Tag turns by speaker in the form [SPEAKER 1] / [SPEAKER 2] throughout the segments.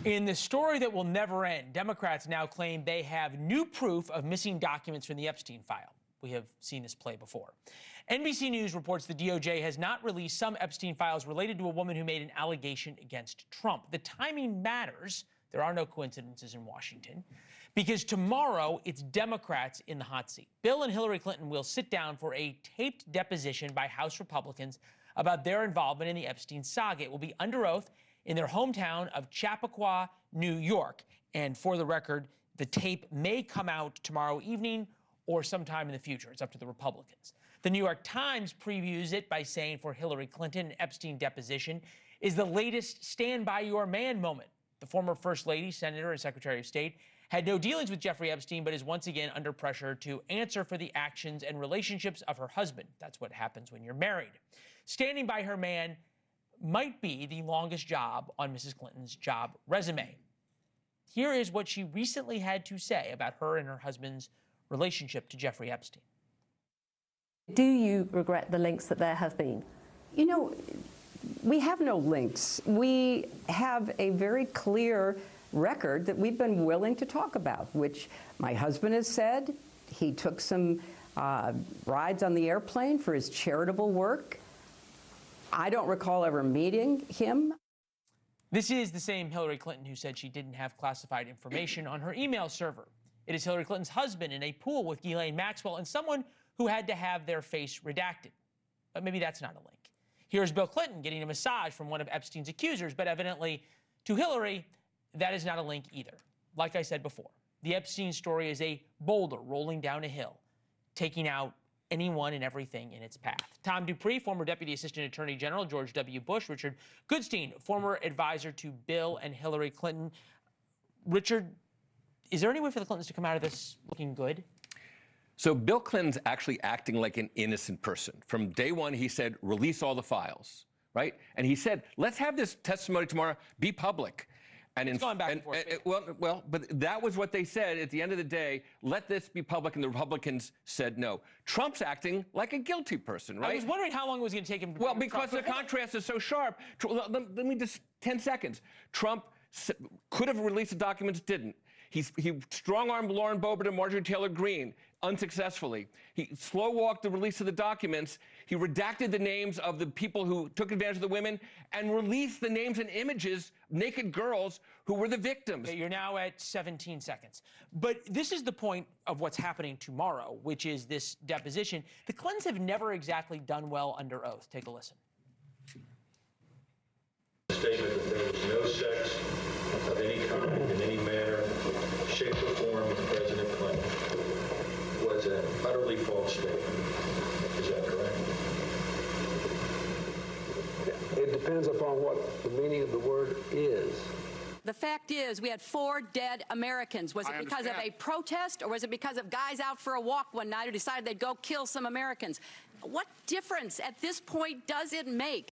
[SPEAKER 1] In the story that will never end, Democrats now claim they have new proof of missing documents from the Epstein file. We have seen this play before. NBC News reports the DOJ has not released some Epstein files related to a woman who made an allegation against Trump. The timing matters. There are no coincidences in Washington, because tomorrow it's Democrats in the hot seat. Bill and Hillary Clinton will sit down for a taped deposition by House Republicans about their involvement in the Epstein saga. It will be under oath in their hometown of Chappaqua, New York. And for the record, the tape may come out tomorrow evening or sometime in the future. It's up to the Republicans. The New York Times previews it by saying for Hillary Clinton, an Epstein deposition is the latest stand by your man moment. The former First Lady, Senator, and Secretary of State had no dealings with Jeffrey Epstein, but is once again under pressure to answer for the actions and relationships of her husband. That's what happens when you're married. Standing by her man might be the longest job on Mrs. Clinton's job resume. Here is what she recently had to say about her and her husband's relationship to Jeffrey Epstein.
[SPEAKER 2] Do you regret the links that there have been?
[SPEAKER 3] You know, we have no links. We have a very clear record that we've been willing to talk about, which my husband has said. He took some rides on the airplane for his charitable work. I don't recall ever meeting him.
[SPEAKER 1] This is the same Hillary Clinton who said she didn't have classified information on her email server. It is Hillary Clinton's husband in a pool with Ghislaine Maxwell and someone who had to have their face redacted. But maybe that's not a link. Here's Bill Clinton getting a massage from one of Epstein's accusers, but evidently to Hillary, that is not a link either. Like I said before, the Epstein story is a boulder rolling down a hill, taking out anyone and everything in its path. Tom Dupree, former Deputy Assistant Attorney General George W. Bush. Richard Goodstein, former advisor to Bill and Hillary Clinton. Richard, is there any way for the Clintons to come out of this looking good?
[SPEAKER 4] So Bill Clinton's actually acting like an innocent person. From day one, he said, release all the files, right? And he said, let's have this testimony tomorrow be public. And
[SPEAKER 1] it's gone back and forth.
[SPEAKER 4] But that was what they said at the end of the day. Let this be public, and the Republicans said no. Trump's acting like a guilty person, right?
[SPEAKER 1] I was wondering how long it was going to take him to...
[SPEAKER 4] Well, because the contrast is so sharp. Let me just 10 seconds. Trump could have released the documents, didn't. He strong-armed Lauren Boebert and Marjorie Taylor Greene unsuccessfully. He slow-walked the release of the documents. He redacted the names of the people who took advantage of the women and released the names and images, naked girls, who were the victims.
[SPEAKER 1] Okay, you're now at 17 seconds. But this is the point of what's happening tomorrow, which is this deposition. The Clintons have never exactly done well under oath. Take a listen.
[SPEAKER 5] Statement that there was no sex of any kind, in any manner, shape, or form with President Clinton was an utterly false statement. Is that correct?
[SPEAKER 6] It depends upon what the meaning of the word is.
[SPEAKER 7] The fact is, we had 4 dead Americans. Was it because of a protest, or was it because of guys out for a walk one night who decided they'd go kill some Americans? What difference at this point does it make?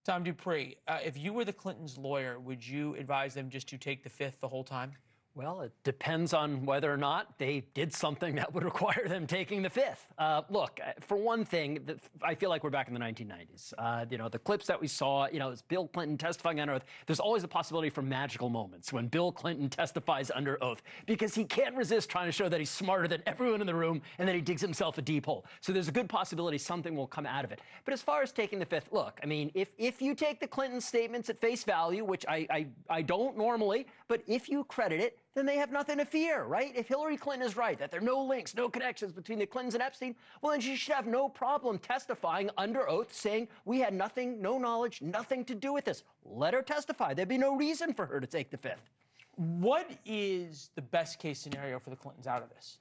[SPEAKER 1] Tom Dupree, if you were the Clintons' lawyer, would you advise them just to take the Fifth the whole time?
[SPEAKER 8] Well, it depends on whether or not they did something that would require them taking the Fifth. Look, for one thing, I feel like we're back in the 1990s. You know, the clips that we saw, you know, it's Bill Clinton testifying under oath. There's always the possibility for magical moments when Bill Clinton testifies under oath, because he can't resist trying to show that he's smarter than everyone in the room and that he digs himself a deep hole. So there's a good possibility something will come out of it. But as far as taking the Fifth, look, I mean, if you take the Clinton statements at face value, which I don't normally, but if you credit it, then they have nothing to fear, right? If Hillary Clinton is right, that there are no links, no connections between the Clintons and Epstein, well, then she should have no problem testifying under oath, saying we had nothing, no knowledge, nothing to do with this. Let her testify. There'd be no reason for her to take the Fifth.
[SPEAKER 1] What is the best case scenario for the Clintons out of this?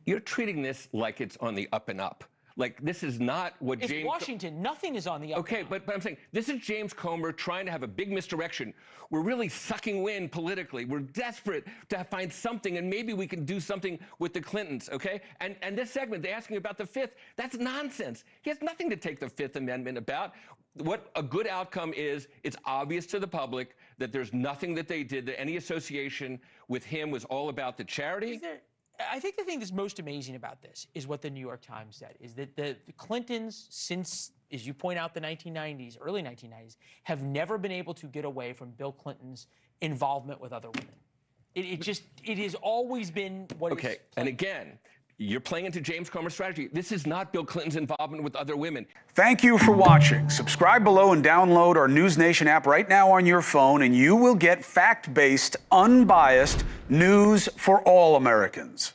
[SPEAKER 4] You're treating this like it's on the up and up. Like, this is not what
[SPEAKER 1] It's Washington. Nothing is on the up.
[SPEAKER 4] Okay, but I'm saying this is James Comer trying to have a big misdirection. We're really sucking wind politically. We're desperate to find something, and maybe we can do something with the Clintons, okay? And this segment, they're asking about the Fifth. That's nonsense. He has nothing to take the Fifth Amendment about. What a good outcome is, it's obvious to the public that there's nothing that they did, that any association with him was all about the charity.
[SPEAKER 1] I think the thing that's most amazing about this is what the New York Times said, is that the Clintons, since, as you point out, the 1990s, early 1990s, have never been able to get away from Bill Clinton's involvement with other women. It has always been what is
[SPEAKER 4] Okay, and again, you're playing into James Comer's strategy. This is not Bill Clinton's involvement with other women.
[SPEAKER 9] Thank you for watching. Subscribe below and download our NewsNation app right now on your phone, and you will get fact-based, unbiased news for all Americans.